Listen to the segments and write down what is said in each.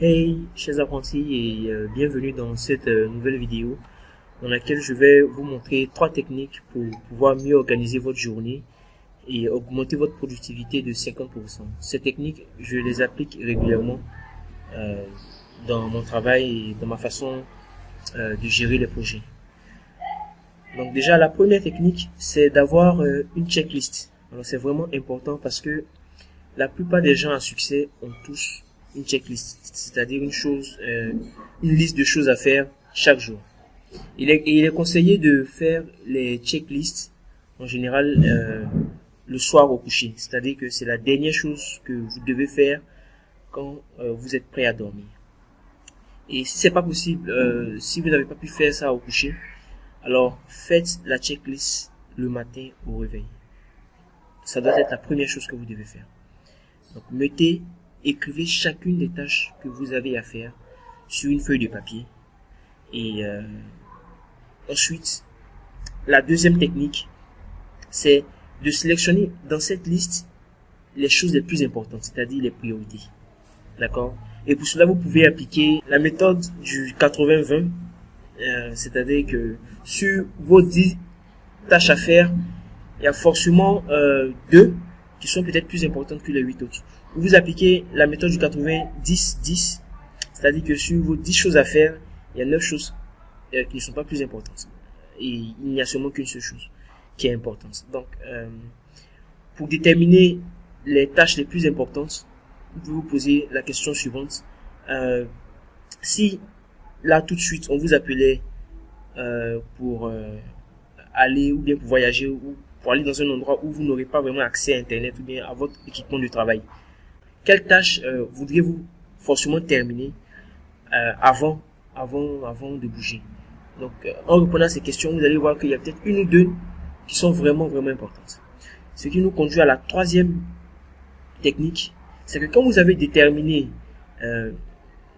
Hey, chers apprentis, et bienvenue dans cette nouvelle vidéo dans laquelle je vais vous montrer 3 techniques pour pouvoir mieux organiser votre journée et augmenter votre productivité de 50%. Ces techniques, je les applique régulièrement dans mon travail et dans ma façon de gérer les projets. Donc déjà, la première technique, c'est d'avoir une checklist. Alors c'est vraiment important parce que la plupart des gens à succès ont tous une checklist, c'est-à-dire une liste de choses à faire chaque jour. Il est conseillé de faire les checklists en général le soir au coucher, c'est-à-dire que c'est la dernière chose que vous devez faire quand vous êtes prêt à dormir. Et si c'est pas possible, si vous n'avez pas pu faire ça au coucher, alors faites la checklist le matin au réveil. Ça doit être la première chose que vous devez faire. Donc écrivez chacune des tâches que vous avez à faire sur une feuille de papier. Et ensuite, la deuxième technique, c'est de sélectionner dans cette liste les choses les plus importantes, c'est-à-dire les priorités. D'accord? Et pour cela, vous pouvez appliquer la méthode du 80-20, c'est-à-dire que sur vos 10 tâches à faire, il y a forcément 2 qui sont peut-être plus importantes que les 8 autres. Vous appliquez la méthode du 90-10, c'est-à-dire que sur vos 10 choses à faire, il y a 9 choses qui ne sont pas plus importantes. Et il n'y a seulement qu'une seule chose qui est importante. Donc, pour déterminer les tâches les plus importantes, vous pouvez vous poser la question suivante. Si là tout de suite on vous appelait pour aller ou bien pour voyager ou pour aller dans un endroit où vous n'aurez pas vraiment accès à Internet ou bien à votre équipement de travail, quelle tâche voudriez-vous forcément terminer avant de bouger? Donc, en répondant à ces questions, vous allez voir qu'il y a peut-être une ou deux qui sont vraiment importantes. Ce qui nous conduit à la troisième technique, c'est que quand vous avez déterminé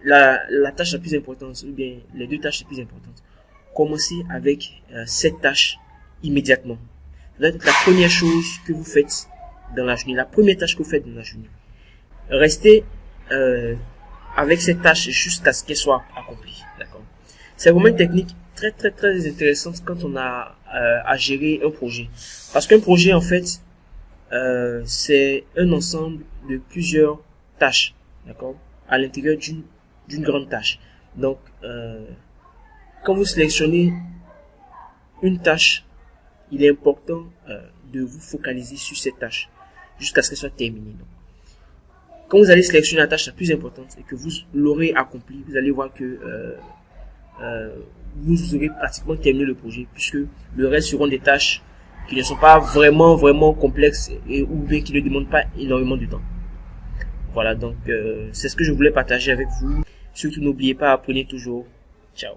la tâche la plus importante ou bien les 2 tâches les plus importantes, commencez avec cette tâche immédiatement. Ça doit être la première chose que vous faites dans la journée, la première tâche que vous faites dans la journée. Restez avec cette tâche jusqu'à ce qu'elle soit accomplie. D'accord? C'est vraiment une technique très intéressante quand on a à gérer un projet. Parce qu'un projet, en fait, c'est un ensemble de plusieurs tâches, d'accord, à l'intérieur d'une grande tâche. Donc, quand vous sélectionnez une tâche, il est important de vous focaliser sur cette tâche jusqu'à ce qu'elle soit terminée. Donc, quand vous allez sélectionner la tâche la plus importante et que vous l'aurez accomplie, vous allez voir que vous aurez pratiquement terminé le projet, puisque le reste seront des tâches qui ne sont pas vraiment complexes et ou bien qui ne demandent pas énormément de temps. Voilà, donc c'est ce que je voulais partager avec vous. Surtout n'oubliez pas, apprenez toujours. Ciao.